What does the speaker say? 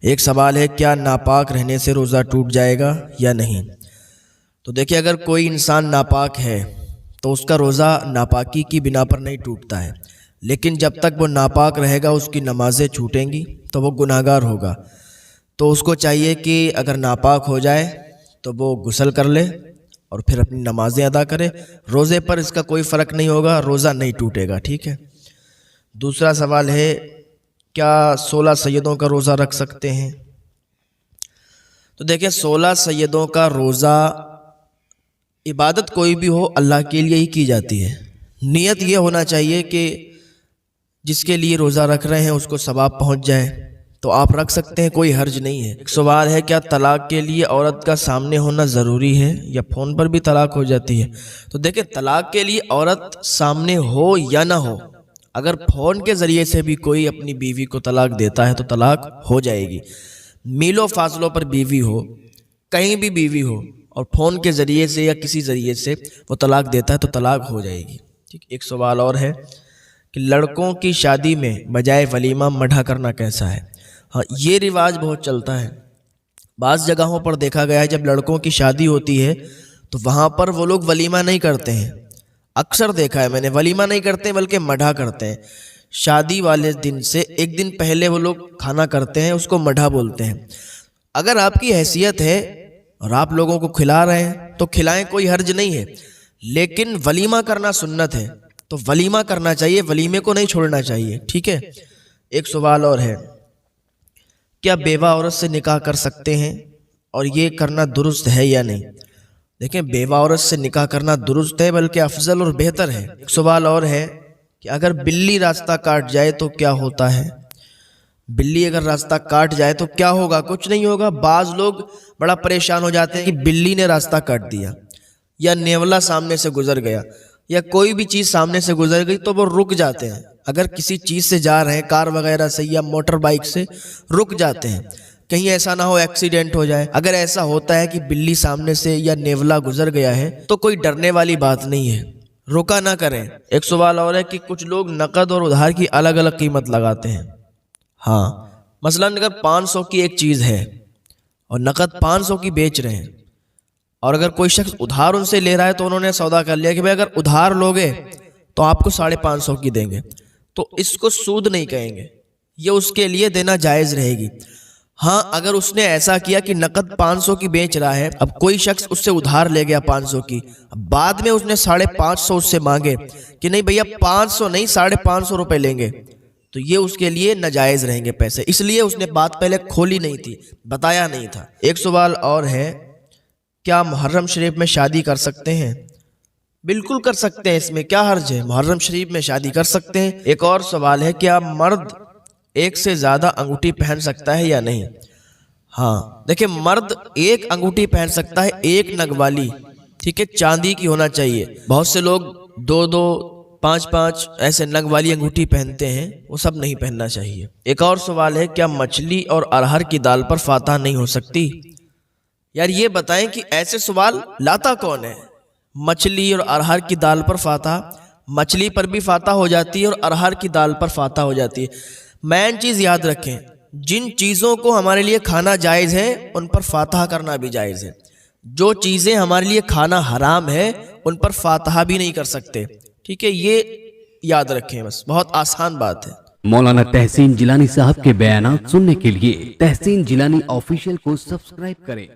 ایک سوال ہے کیا ناپاک رہنے سے روزہ ٹوٹ جائے گا یا نہیں؟ تو دیکھیں اگر کوئی انسان ناپاک ہے تو اس کا روزہ ناپاکی کی بنا پر نہیں ٹوٹتا ہے، لیکن جب تک وہ ناپاک رہے گا اس کی نمازیں چھوٹیں گی تو وہ گناہگار ہوگا۔ تو اس کو چاہیے کہ اگر ناپاک ہو جائے تو وہ غسل کر لے اور پھر اپنی نمازیں ادا کرے۔ روزے پر اس کا کوئی فرق نہیں ہوگا، روزہ نہیں ٹوٹے گا، ٹھیک ہے۔ دوسرا سوال ہے کیا 16 سیدوں کا روزہ رکھ سکتے ہیں؟ تو دیکھیں 16 سیدوں کا روزہ عبادت کوئی بھی ہو اللہ کے لیے ہی کی جاتی ہے۔ نیت یہ ہونا چاہیے کہ جس کے لیے روزہ رکھ رہے ہیں اس کو ثواب پہنچ جائے، تو آپ رکھ سکتے ہیں، کوئی حرج نہیں ہے۔ ایک سوال ہے کیا طلاق کے لیے عورت کا سامنے ہونا ضروری ہے یا فون پر بھی طلاق ہو جاتی ہے؟ تو دیکھیں طلاق کے لیے عورت سامنے ہو یا نہ ہو، اگر فون کے ذریعے سے بھی کوئی اپنی بیوی کو طلاق دیتا ہے تو طلاق ہو جائے گی۔ میلوں فاصلوں پر بیوی ہو، کہیں بھی بیوی ہو اور فون کے ذریعے سے یا کسی ذریعے سے وہ طلاق دیتا ہے تو طلاق ہو جائے گی، ٹھیک۔ ایک سوال اور ہے کہ لڑکوں کی شادی میں بجائے ولیمہ مڈھا کرنا کیسا ہے؟ ہاں یہ رواج بہت چلتا ہے، بعض جگہوں پر دیکھا گیا ہے جب لڑکوں کی شادی ہوتی ہے تو وہاں پر وہ لوگ ولیمہ نہیں کرتے ہیں، اکثر دیکھا ہے میں نے، ولیمہ نہیں کرتے بلکہ مڈھا کرتے ہیں۔ شادی والے دن سے ایک دن پہلے وہ لوگ کھانا کرتے ہیں، اس کو مڈھا بولتے ہیں۔ اگر آپ کی حیثیت ہے اور آپ لوگوں کو کھلا رہے ہیں تو کھلائیں، کوئی حرج نہیں ہے، لیکن ولیمہ کرنا سنت ہے تو ولیمہ کرنا چاہیے، ولیمے کو نہیں چھوڑنا چاہیے، ٹھیک ہے۔ ایک سوال اور ہے کیا بیوہ عورت سے نکاح کر سکتے ہیں اور یہ کرنا درست ہے یا نہیں؟ دیکھیں بیوہ عورت سے نکاح کرنا درست ہے بلکہ افضل اور بہتر ہے۔ ایک سوال اور ہے کہ اگر بلی راستہ کاٹ جائے تو کیا ہوتا ہے؟ بلی اگر راستہ کاٹ جائے تو کیا ہوگا؟ کچھ نہیں ہوگا۔ بعض لوگ بڑا پریشان ہو جاتے ہیں کہ بلی نے راستہ کاٹ دیا یا نیولا سامنے سے گزر گیا یا کوئی بھی چیز سامنے سے گزر گئی تو وہ رک جاتے ہیں۔ اگر کسی چیز سے جا رہے ہیں کار وغیرہ سے یا موٹر بائک سے، رک جاتے ہیں، کہیں ایسا نہ ہو ایکسیڈنٹ ہو جائے۔ اگر ایسا ہوتا ہے کہ بلی سامنے سے یا نیولا گزر گیا ہے تو کوئی ڈرنے والی بات نہیں ہے، رکا نہ کریں۔ ایک سوال اور ہے کہ کچھ لوگ نقد اور ادھار کی الگ الگ قیمت لگاتے ہیں۔ ہاں مثلا اگر 500 کی ایک چیز ہے اور نقد 500 کی بیچ رہے ہیں اور اگر کوئی شخص ادھار ان سے لے رہا ہے تو انہوں نے سودا کر لیا کہ بھائی اگر ادھار لوگے تو آپ کو 550 کی دیں گے، تو اس کو سود نہیں کہیں گے، یہ اس کے لیے دینا جائز رہے گی۔ ہاں اگر اس نے ایسا کیا کہ نقد 500 کی بیچ رہا ہے، اب کوئی شخص اس سے ادھار لے گیا 500 کی، بعد میں اس نے 550 اس سے مانگے کہ نہیں بھیا 500 نہیں 550 روپے لیں گے، تو یہ اس کے لیے ناجائز رہیں گے پیسے، اس لیے اس نے بات پہلے کھولی نہیں تھی، بتایا نہیں تھا۔ ایک سوال اور ہے کیا محرم شریف میں شادی کر سکتے ہیں؟ بالکل کر سکتے ہیں، اس میں کیا حرج ہے، محرم شریف میں شادی کر سکتے ہیں۔ ایک اور سوال ہے کیا مرد ایک سے زیادہ انگوٹھی پہن سکتا ہے یا نہیں؟ ہاں دیکھیں مرد ایک انگوٹھی پہن سکتا ہے، ایک نگ والی، ٹھیک ہے، چاندی کی ہونا چاہیے۔ بہت سے لوگ 2 5 ایسے نگ والی انگوٹھی پہنتے ہیں، وہ سب نہیں پہننا چاہیے۔ ایک اور سوال ہے کیا مچھلی اور ارہر کی دال پر فاتحہ نہیں ہو سکتی؟ یار یہ بتائیں کہ ایسے سوال لاتا کون ہے؟ مچھلی اور ارہر کی دال پر فاتحہ، مچھلی پر بھی فاتحہ ہو جاتی ہے اور ارہر کی دال پر فاتحہ ہو جاتی ہے۔ مین چیز یاد رکھیں، جن چیزوں کو ہمارے لیے کھانا جائز ہے ان پر فاتحہ کرنا بھی جائز ہے، جو چیزیں ہمارے لیے کھانا حرام ہے ان پر فاتحہ بھی نہیں کر سکتے، ٹھیک ہے، یہ یاد رکھیں، بس بہت آسان بات ہے۔ مولانا تحسین جیلانی صاحب کے بیانات سننے کے لیے تحسین جیلانی آفیشیل کو سبسکرائب کریں۔